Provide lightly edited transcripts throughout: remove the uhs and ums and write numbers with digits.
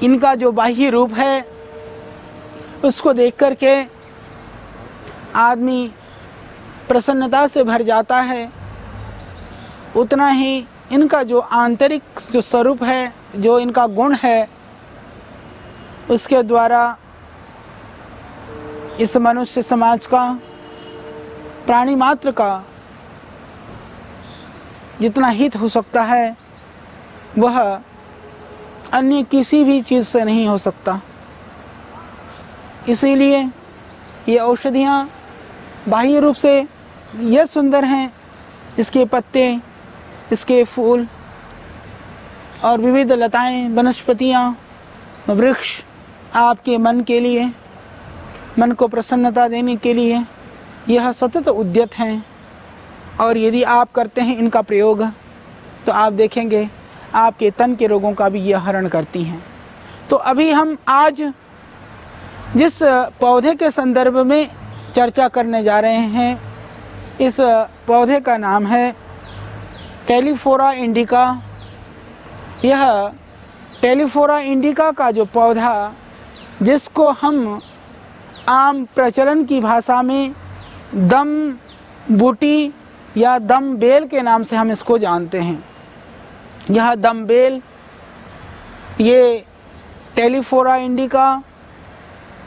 इनका जो बाह्य रूप है उसको देख कर के आदमी प्रसन्नता से भर जाता है, उतना ही इनका जो आंतरिक जो स्वरूप है, जो इनका गुण है, उसके द्वारा इस मनुष्य समाज का, प्राणी मात्र का जितना हित हो सकता है वह अन्य किसी भी चीज़ से नहीं हो सकता। इसीलिए ये औषधियाँ बाह्य रूप से यह सुंदर हैं, इसके पत्ते, इसके फूल और विविध लताएं, वनस्पतियाँ, वृक्ष आपके मन के लिए, मन को प्रसन्नता देने के लिए यह सतत उद्यत हैं। और यदि आप करते हैं इनका प्रयोग तो आप देखेंगे आपके तन के रोगों का भी यह हरण करती हैं। तो अभी हम आज जिस पौधे के संदर्भ में चर्चा करने जा रहे हैं, इस पौधे का नाम है टेलीफोरा इंडिका। यह टेलीफोरा इंडिका का जो पौधा, जिसको हम आम प्रचलन की भाषा में दम बूटी या दम बेल के नाम से हम इसको जानते हैं, यह दम बेल, ये टेलीफोरा इंडिका,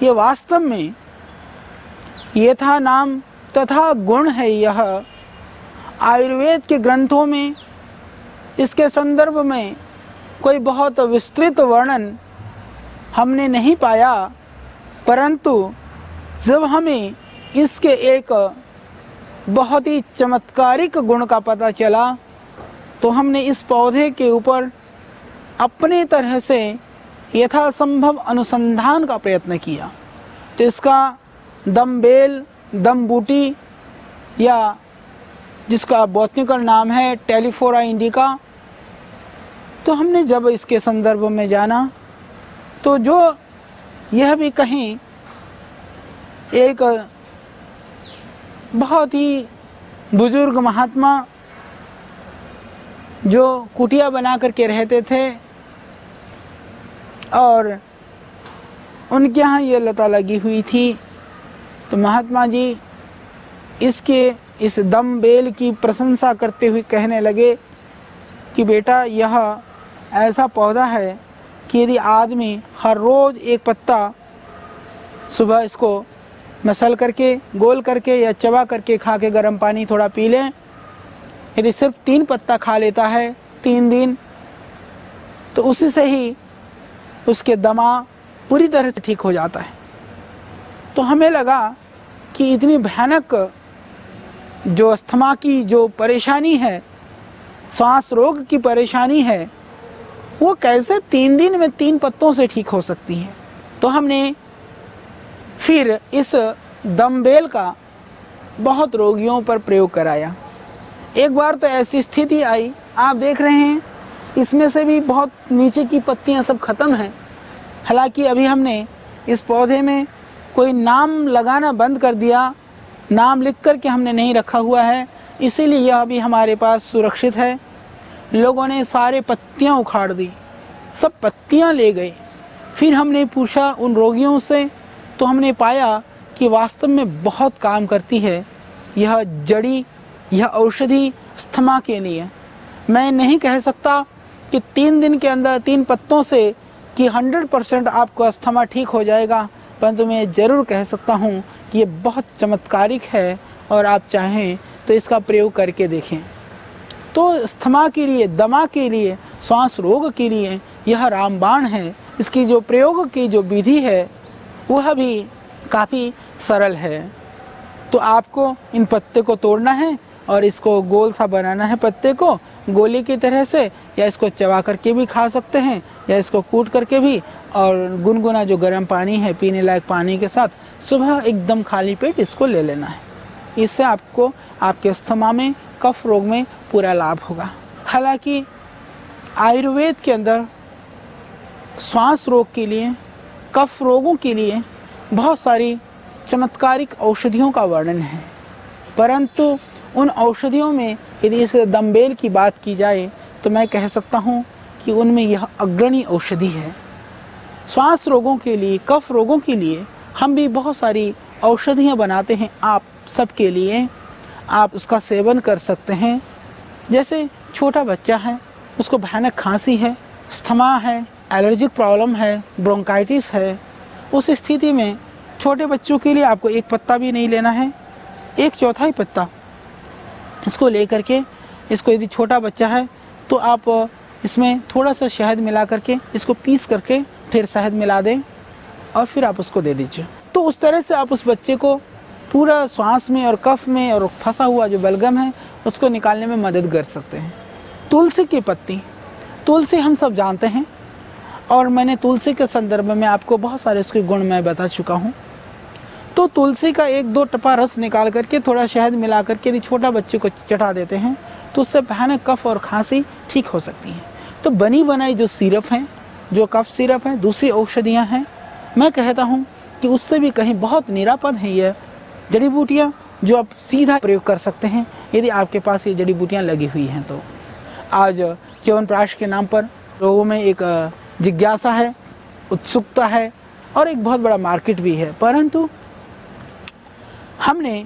ये वास्तव में यथा नाम तथा गुण है। यह आयुर्वेद के ग्रंथों में इसके संदर्भ में कोई बहुत विस्तृत वर्णन हमने नहीं पाया, परंतु जब हमें इसके एक बहुत ही चमत्कारिक गुण का पता चला तो हमने इस पौधे के ऊपर अपने तरह से यथासंभव अनुसंधान का प्रयत्न किया। तो इसका दम बेल, दम बूटी, या जिसका बॉटनिकल नाम है टेलीफोरा इंडिका, तो हमने जब इसके संदर्भ में जाना तो जो यह भी कहीं एक बहुत ही बुजुर्ग महात्मा जो कुटिया बना करके रहते थे और उनके यहाँ ये लता लगी हुई थी, तो महात्मा जी इस दम बेल की प्रशंसा करते हुए कहने लगे कि बेटा यह ऐसा पौधा है कि यदि आदमी हर रोज़ एक पत्ता सुबह इसको मसल करके, गोल करके या चबा करके खा के गर्म पानी थोड़ा पी लें, यदि सिर्फ 3 पत्ता खा लेता है 3 दिन, तो उसी से ही उसके दमा पूरी तरह से ठीक हो जाता है। तो हमें लगा कि इतनी भयानक जो अस्थमा की जो परेशानी है, सांस रोग की परेशानी है, वो कैसे 3 दिन में 3 पत्तों से ठीक हो सकती है। तो हमने फिर इस दमबेल का बहुत रोगियों पर प्रयोग कराया। एक बार तो ऐसी स्थिति आई, आप देख रहे हैं इसमें से भी बहुत नीचे की पत्तियां सब ख़त्म हैं। हालांकि अभी हमने इस पौधे में कोई नाम लगाना बंद कर दिया, नाम लिख कर के हमने नहीं रखा हुआ है, इसीलिए यह अभी हमारे पास सुरक्षित है। लोगों ने सारे पत्तियां उखाड़ दी, सब पत्तियां ले गए। फिर हमने पूछा उन रोगियों से, तो हमने पाया कि वास्तव में बहुत काम करती है यह जड़ी, यह औषधि अस्थमा के लिए। मैं नहीं कह सकता कि 3 दिन के अंदर 3 पत्तों से कि 100% आपको अस्थमा ठीक हो जाएगा, परंतु मैं ज़रूर कह सकता हूँ कि ये बहुत चमत्कारिक है और आप चाहें तो इसका प्रयोग करके देखें। तो अस्थमा के लिए, दमा के लिए, श्वास रोग के लिए यह रामबाण है। इसकी जो प्रयोग की जो विधि है वह भी काफ़ी सरल है। तो आपको इन पत्ते को तोड़ना है और इसको गोल सा बनाना है, पत्ते को गोली की तरह से, या इसको चबा करके भी खा सकते हैं या इसको कूट करके भी, और गुनगुना जो गर्म पानी है पीने लायक पानी के साथ सुबह एकदम खाली पेट इसको ले लेना है। इससे आपको आपके अस्थमा में, कफ रोग में पूरा लाभ होगा। हालांकि आयुर्वेद के अंदर श्वास रोग के लिए, कफ रोगों के लिए बहुत सारी चमत्कारिक औषधियों का वर्णन है, परंतु उन औषधियों में यदि इस दमबेल की बात की जाए तो मैं कह सकता हूँ कि उनमें यह अग्रणी औषधि है। श्वास रोगों के लिए, कफ रोगों के लिए हम भी बहुत सारी औषधियाँ बनाते हैं आप सबके लिए। आप उसका सेवन कर सकते हैं। जैसे छोटा बच्चा है, उसको भयानक खांसी है, अस्थमा है, एलर्जिक प्रॉब्लम है, ब्रोंकाइटिस है, उस स्थिति में छोटे बच्चों के लिए आपको एक पत्ता भी नहीं लेना है, 1/4 पत्ता इसको लेकर के, इसको यदि छोटा बच्चा है तो आप इसमें थोड़ा सा शहद मिला करके इसको पीस करके फिर शहद मिला दें और फिर आप उसको दे दीजिए। तो उस तरह से आप उस बच्चे को पूरा श्वास में और कफ में और फंसा हुआ जो बलगम है उसको निकालने में मदद कर सकते हैं। तुलसी की पत्ती, तुलसी हम सब जानते हैं और मैंने तुलसी के संदर्भ में आपको बहुत सारे उसके गुण मैं बता चुका हूँ। तो तुलसी का 1-2 टपा रस निकाल करके थोड़ा शहद मिला करके यदि छोटा बच्चे को चटा देते हैं तो उससे भयानक कफ और खांसी ठीक हो सकती है। तो बनी बनाई जो सिरप हैं, जो कफ सिरप है, दूसरी औषधियाँ हैं, मैं कहता हूँ कि उससे भी कहीं बहुत निरापद है ये जड़ी बूटियाँ जो आप सीधा प्रयोग कर सकते हैं यदि आपके पास ये जड़ी बूटियाँ लगी हुई हैं। तो आज च्यवनप्राश के नाम पर लोगों में एक जिज्ञासा है, उत्सुकता है और एक बहुत बड़ा मार्केट भी है, परंतु हमने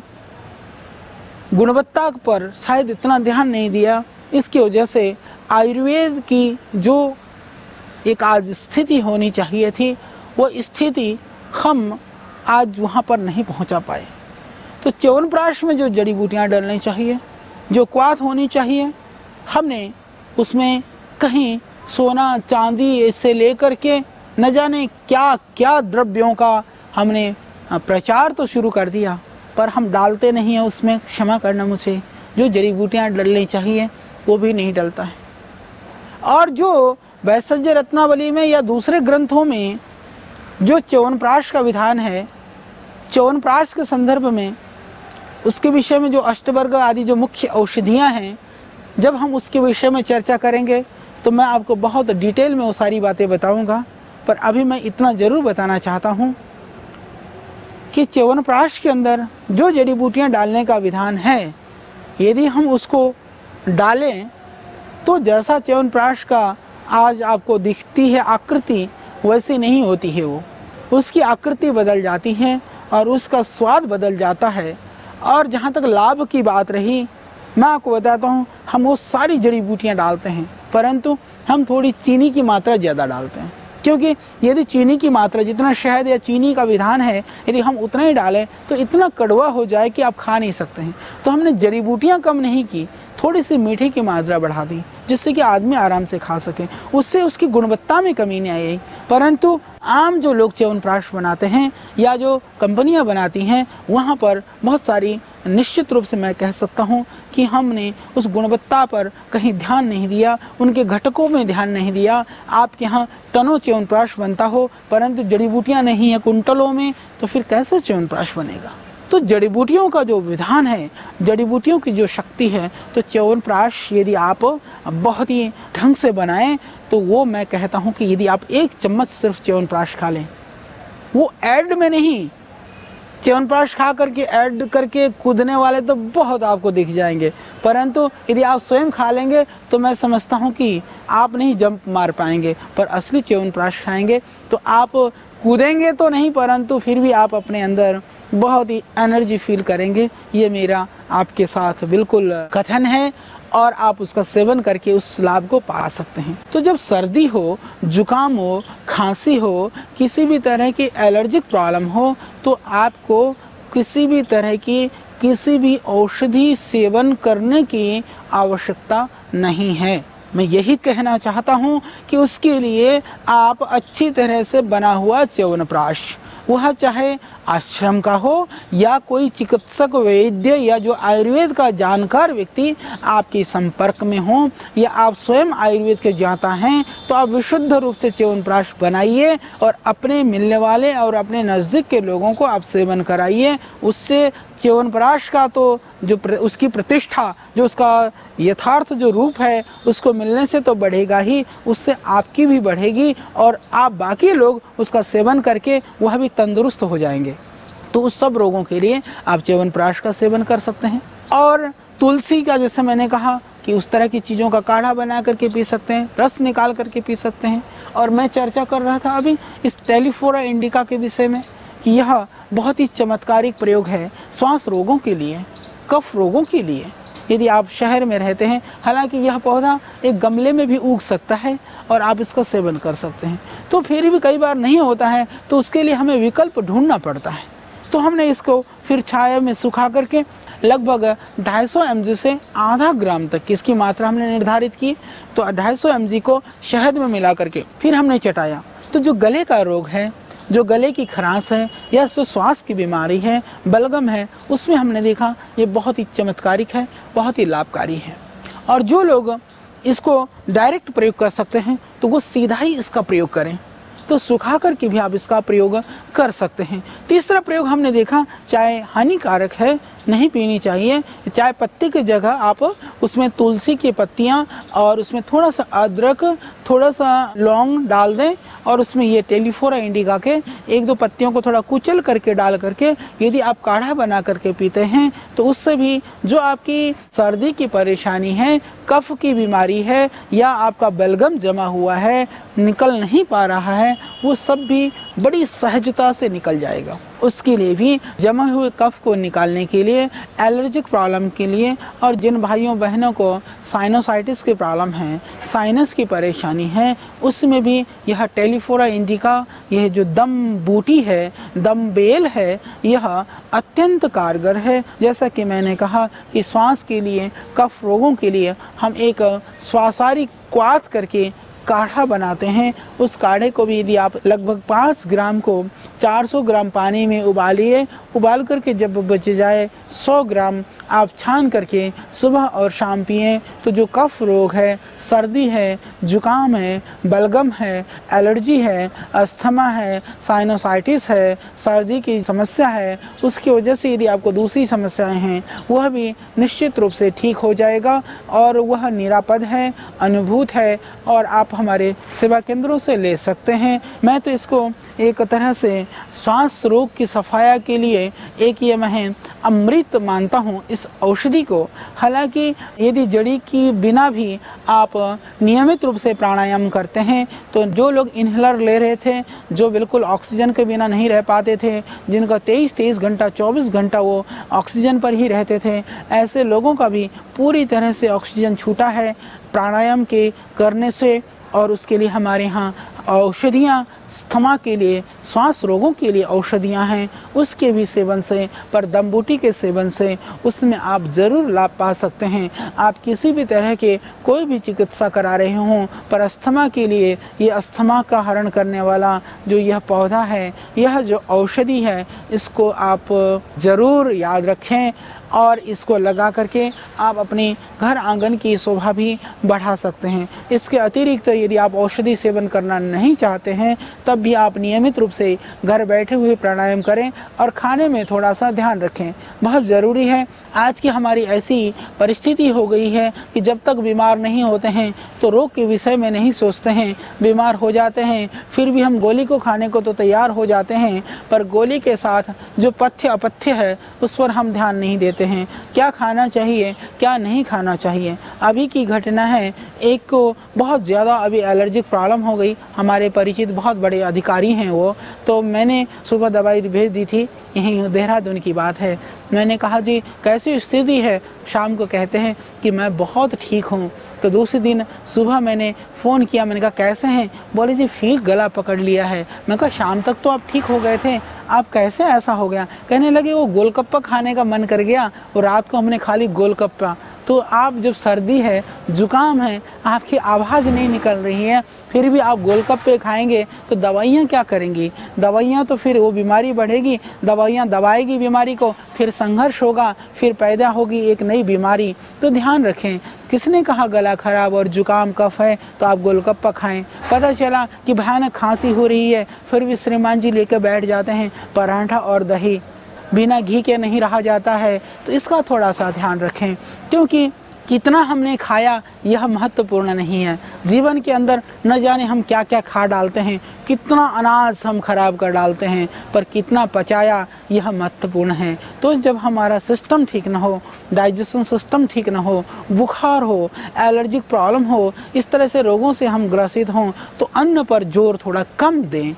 गुणवत्ता पर शायद इतना ध्यान नहीं दिया। इसकी वजह से आयुर्वेद की जो एक आज स्थिति होनी चाहिए थी वो स्थिति हम आज वहाँ पर नहीं पहुँचा पाए। तो च्यवनप्राश में जो जड़ी बूटियाँ डलनी चाहिए, जो क्वाथ होनी चाहिए, हमने उसमें कहीं सोना चांदी से लेकर के न जाने क्या क्या द्रव्यों का हमने प्रचार तो शुरू कर दिया, पर हम डालते नहीं हैं उसमें। क्षमा करना मुझे, जो जड़ी बूटियाँ डलनी चाहिए वो भी नहीं डलता है। और जो वैसज्य रत्नावली में या दूसरे ग्रंथों में जो च्यवनप्राश का विधान है, च्यवनप्राश के संदर्भ में उसके विषय में जो अष्टवर्ग आदि जो मुख्य औषधियाँ हैं, जब हम उसके विषय में चर्चा करेंगे तो मैं आपको बहुत डिटेल में वो सारी बातें बताऊंगा। पर अभी मैं इतना ज़रूर बताना चाहता हूँ कि च्यवनप्राश के अंदर जो जड़ी बूटियाँ डालने का विधान है, यदि हम उसको डालें तो जैसा च्यवनप्राश का आज आपको दिखती है आकृति वैसी नहीं होती है। वो उसकी आकृति बदल जाती है और उसका स्वाद बदल जाता है। और जहाँ तक लाभ की बात रही, मैं आपको बताता हूँ, हम वो सारी जड़ी बूटियाँ डालते हैं, परंतु हम थोड़ी चीनी की मात्रा ज़्यादा डालते हैं। क्योंकि यदि चीनी की मात्रा, जितना शहद या चीनी का विधान है, यदि हम उतना ही डालें तो इतना कड़वा हो जाए कि आप खा नहीं सकते हैं। तो हमने जड़ी बूटियाँ कम नहीं की, थोड़ी सी मीठे की मात्रा बढ़ा दी, जिससे कि आदमी आराम से खा सके। उससे उसकी गुणवत्ता में कमी नहीं आई। परंतु आम जो लोग च्यवनप्राश बनाते हैं या जो कंपनियां बनाती हैं, वहाँ पर बहुत सारी, निश्चित रूप से मैं कह सकता हूँ कि हमने उस गुणवत्ता पर कहीं ध्यान नहीं दिया, उनके घटकों में ध्यान नहीं दिया। आपके यहाँ टनों च्यवनप्राश बनता हो परंतु जड़ी बूटियाँ नहीं है कुंटलों में, तो फिर कैसे च्यवनप्राश बनेगा? तो जड़ी बूटियों का जो विधान है, जड़ी बूटियों की जो शक्ति है, तो च्यवनप्राश यदि आप बहुत ही ढंग से बनाएं तो वो मैं कहता हूँ कि यदि आप 1 चम्मच सिर्फ च्यवनप्राश खा लें, वो ऐड में नहीं, च्यवनप्राश खा करके ऐड करके कूदने वाले तो बहुत आपको दिख जाएंगे, परंतु यदि आप स्वयं खा लेंगे तो मैं समझता हूँ कि आप नहीं जंप मार पाएंगे। पर असली च्यवनप्राश खाएंगे तो आप कूदेंगे तो नहीं, परंतु फिर भी आप अपने अंदर बहुत ही एनर्जी फील करेंगे। ये मेरा आपके साथ बिल्कुल कथन है और आप उसका सेवन करके उस लाभ को पा सकते हैं। तो जब सर्दी हो, जुकाम हो, खांसी हो, किसी भी तरह की एलर्जिक प्रॉब्लम हो, तो आपको किसी भी तरह की किसी भी औषधि सेवन करने की आवश्यकता नहीं है। मैं यही कहना चाहता हूँ कि उसके लिए आप अच्छी तरह से बना हुआ च्यवनप्राश, वह चाहे आश्रम का हो या कोई चिकित्सक वैद्य या जो आयुर्वेद का जानकार व्यक्ति आपके संपर्क में हो, या आप स्वयं आयुर्वेद के जानता हैं, तो आप विशुद्ध रूप से च्यवनप्राश बनाइए और अपने मिलने वाले और अपने नज़दीक के लोगों को आप सेवन कराइए। उससे च्यवनप्राश का तो जो उसकी प्रतिष्ठा, जो उसका यथार्थ जो रूप है, उसको मिलने से तो बढ़ेगा ही, उससे आपकी भी बढ़ेगी और आप बाकी लोग उसका सेवन करके वह भी तंदुरुस्त हो जाएंगे। तो उस सब रोगों के लिए आप च्यवनप्राश का सेवन कर सकते हैं। और तुलसी का, जैसे मैंने कहा कि उस तरह की चीज़ों का काढ़ा बना करके पी सकते हैं, रस निकाल करके पी सकते हैं। और मैं चर्चा कर रहा था अभी इस टेलीफोरा इंडिका के विषय में कि यह बहुत ही चमत्कारिक प्रयोग है श्वास रोगों के लिए, कफ रोगों के लिए। यदि आप शहर में रहते हैं, हालांकि यह पौधा एक गमले में भी उग सकता है और आप इसका सेवन कर सकते हैं, तो फिर भी कई बार नहीं होता है तो उसके लिए हमें विकल्प ढूंढना पड़ता है। तो हमने इसको फिर छाया में सुखा करके लगभग 250 mg से आधा ग्राम तक की इसकी मात्रा हमने निर्धारित की। तो 250 mg को शहद में मिला करके फिर हमने चटाया। तो जो गले का रोग है, जो गले की खराश है या जो श्वास की बीमारी है, बलगम है, उसमें हमने देखा ये बहुत ही चमत्कारिक है, बहुत ही लाभकारी है। और जो लोग इसको डायरेक्ट प्रयोग कर सकते हैं तो वो सीधा ही इसका प्रयोग करें। तो सुखा करके भी आप इसका प्रयोग कर सकते हैं। तीसरा प्रयोग हमने देखा, चाय हानिकारक है, नहीं पीनी चाहिए। चाय पत्ती की जगह आप उसमें तुलसी की पत्तियां और उसमें थोड़ा सा अदरक, थोड़ा सा लौंग डाल दें और उसमें ये टेलीफोरा इंडिका के 1-2 पत्तियों को थोड़ा कुचल करके डाल करके यदि आप काढ़ा बना करके पीते हैं तो उससे भी जो आपकी सर्दी की परेशानी है, कफ की बीमारी है या आपका बलगम जमा हुआ है, निकल नहीं पा रहा है, वो सब भी बड़ी सहजता से निकल जाएगा। उसके लिए भी जमा हुए कफ को निकालने के लिए, एलर्जिक प्रॉब्लम के लिए, और जिन भाइयों बहनों को साइनोसाइटिस की प्रॉब्लम है, साइनस की परेशानी है, उसमें भी यह टेलीफोरा इंडिका, यह जो दम बूटी है, दम बेल है, यह अत्यंत कारगर है। जैसा कि मैंने कहा कि श्वास के लिए, कफ रोगों के लिए हम एक श्वासारी क्वाथ करके काढ़ा बनाते हैं। उस काढ़े को भी यदि आप लगभग 5 ग्राम को 400 ग्राम पानी में उबालिए, उबाल करके जब बच जाए 100 ग्राम आप छान करके सुबह और शाम पिएं तो जो कफ रोग है, सर्दी है, जुकाम है, बलगम है, एलर्जी है, अस्थमा है, साइनोसाइटिस है, सर्दी की समस्या है, उसकी वजह से यदि आपको दूसरी समस्याएं हैं वह भी निश्चित रूप से ठीक हो जाएगा और वह निरापद है, अनुभूत है और आप हमारे सेवा केंद्रों से ले सकते हैं। मैं तो इसको एक तरह से श्वास रोग की सफाया के लिए एक ये मैं अमृत मानता हूँ इस औषधि को। हालांकि यदि जड़ी की बिना भी आप नियमित रूप से प्राणायाम करते हैं तो जो लोग इनहेलर ले रहे थे, जो बिल्कुल ऑक्सीजन के बिना नहीं रह पाते थे, जिनका 23 घंटा 24 घंटा वो ऑक्सीजन पर ही रहते थे, ऐसे लोगों का भी पूरी तरह से ऑक्सीजन छूटा है प्राणायाम के करने से। और उसके लिए हमारे यहाँ औषधियाँ अस्थमा के लिए, श्वास रोगों के लिए औषधियाँ हैं, उसके भी सेवन से, पर दमबूटी के सेवन से उसमें आप ज़रूर लाभ पा सकते हैं। आप किसी भी तरह के कोई भी चिकित्सा करा रहे हों, पर अस्थमा के लिए ये अस्थमा का हरण करने वाला जो यह पौधा है, यह जो औषधि है, इसको आप ज़रूर याद रखें और इसको लगा करके आप अपने घर आंगन की शोभा भी बढ़ा सकते हैं। इसके अतिरिक्त यदि आप औषधि सेवन करना नहीं चाहते हैं तब भी आप नियमित रूप से घर बैठे हुए प्राणायाम करें और खाने में थोड़ा सा ध्यान रखें, बहुत ज़रूरी है। आज की हमारी ऐसी परिस्थिति हो गई है कि जब तक बीमार नहीं होते हैं तो रोग के विषय में नहीं सोचते हैं, बीमार हो जाते हैं फिर भी हम गोली को खाने को तो तैयार हो जाते हैं, पर गोली के साथ जो पथ्य अपथ्य है उस पर हम ध्यान नहीं देते हैं। क्या खाना चाहिए, क्या नहीं खाना चाहिए। अभी की घटना है, एक को बहुत ज़्यादा अभी एलर्जिक प्रॉब्लम हो गई, हमारे परिचित बहुत बड़े अधिकारी हैं वो, तो मैंने सुबह दवाई भेज दी थी, यहीं देहरादून की बात है। मैंने कहा जी कैसी स्थिति है, शाम को कहते हैं कि मैं बहुत ठीक हूँ। तो दूसरे दिन सुबह मैंने फ़ोन किया, मैंने कहा कैसे हैं, बोले जी फिर गला पकड़ लिया है। मैं कहा शाम तक तो आप ठीक हो गए थे, आप कैसे ऐसा हो गया। कहने लगे वो गोलगप्पा खाने का मन कर गया, वो रात को हमने खा ली गोलगप्पा। तो आप जब सर्दी है, जुकाम है, आपकी आवाज़ नहीं निकल रही है, फिर भी आप गोलगप्पे खाएंगे तो दवाइयाँ क्या करेंगी। दवाइयाँ तो फिर वो बीमारी बढ़ेगी, दवाइयाँ दबाएगी बीमारी को, फिर संघर्ष होगा, फिर पैदा होगी एक नई बीमारी। तो ध्यान रखें, किसने कहा गला खराब और जुकाम कफ है तो आप गोलगप्पा खाएं। पता चला कि भयानक खांसी हो रही है, फिर भी श्रीमान जी लेकर बैठ जाते हैं पराठा और दही, बिना घी के नहीं रहा जाता है। तो इसका थोड़ा सा ध्यान रखें, क्योंकि कितना हमने खाया यह महत्वपूर्ण नहीं है। जीवन के अंदर न जाने हम क्या क्या खा डालते हैं, कितना अनाज हम खराब कर डालते हैं, पर कितना पचाया यह महत्वपूर्ण है। तो जब हमारा सिस्टम ठीक ना हो, डाइजेशन सिस्टम ठीक ना हो, बुखार हो, एलर्जिक प्रॉब्लम हो, इस तरह से रोगों से हम ग्रसित हों, तो अन्न पर जोर थोड़ा कम दें।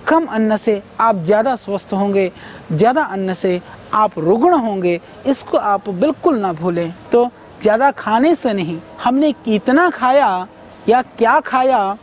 कम अन्न से आप ज़्यादा स्वस्थ होंगे, ज़्यादा अन्न से आप रुग्ण होंगे, इसको आप बिल्कुल ना भूलें। तो ज़्यादा खाने से नहीं, हमने कितना खाया या क्या खाया,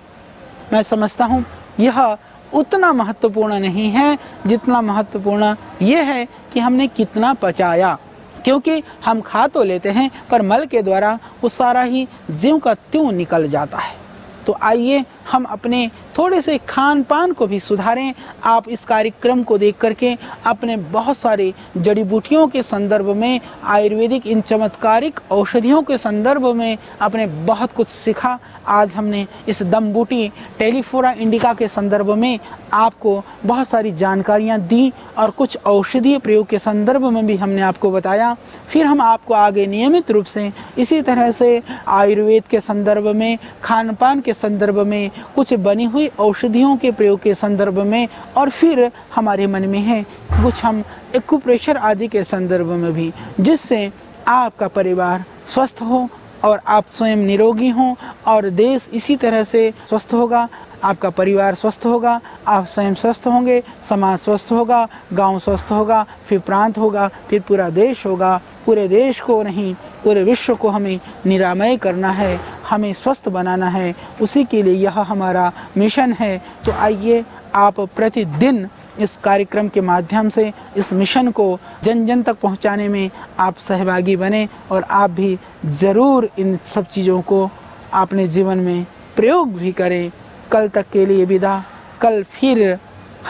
मैं समझता हूँ यह उतना महत्वपूर्ण नहीं है जितना महत्वपूर्ण यह है कि हमने कितना पचाया। क्योंकि हम खा तो लेते हैं पर मल के द्वारा वो सारा ही ज्यों का त्यों निकल जाता है। तो आइए हम अपने थोड़े से खान पान को भी सुधारें। आप इस कार्यक्रम को देख करके अपने बहुत सारे जड़ी बूटियों के संदर्भ में, आयुर्वेदिक इन चमत्कारिक औषधियों के संदर्भ में आपने बहुत कुछ सीखा। आज हमने इस दम बूटी टेलीफोरा इंडिका के संदर्भ में आपको बहुत सारी जानकारियां दी और कुछ औषधीय प्रयोग के संदर्भ में भी हमने आपको बताया। फिर हम आपको आगे नियमित रूप से इसी तरह से आयुर्वेद के संदर्भ में, खान पान के संदर्भ में, कुछ बनी हुई औषधियों के प्रयोग के संदर्भ में, और फिर हमारे मन में है कुछ हम एक्यूप्रेशर आदि के संदर्भ में भी, जिससे आपका परिवार स्वस्थ हो और आप स्वयं निरोगी हों, और देश इसी तरह से स्वस्थ होगा। आपका परिवार स्वस्थ होगा, आप स्वयं स्वस्थ होंगे, समाज स्वस्थ होगा, गांव स्वस्थ होगा, फिर प्रांत होगा, फिर पूरा देश होगा। पूरे देश को नहीं, पूरे विश्व को हमें निरामय करना है, हमें स्वस्थ बनाना है। उसी के लिए यह हमारा मिशन है। तो आइए आप प्रतिदिन इस कार्यक्रम के माध्यम से इस मिशन को जन जन तक पहुंचाने में आप सहभागी बने, और आप भी ज़रूर इन सब चीज़ों को अपने जीवन में प्रयोग भी करें। कल तक के लिए विदा। कल फिर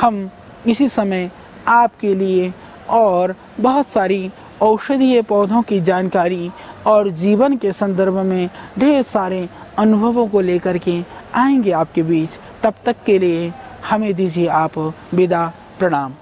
हम इसी समय आपके लिए और बहुत सारी औषधीय पौधों की जानकारी और जीवन के संदर्भ में ढेर सारे अनुभवों को लेकर के आएंगे आपके बीच। तब तक के लिए हमें दीजिए आप विदा। प्रणाम।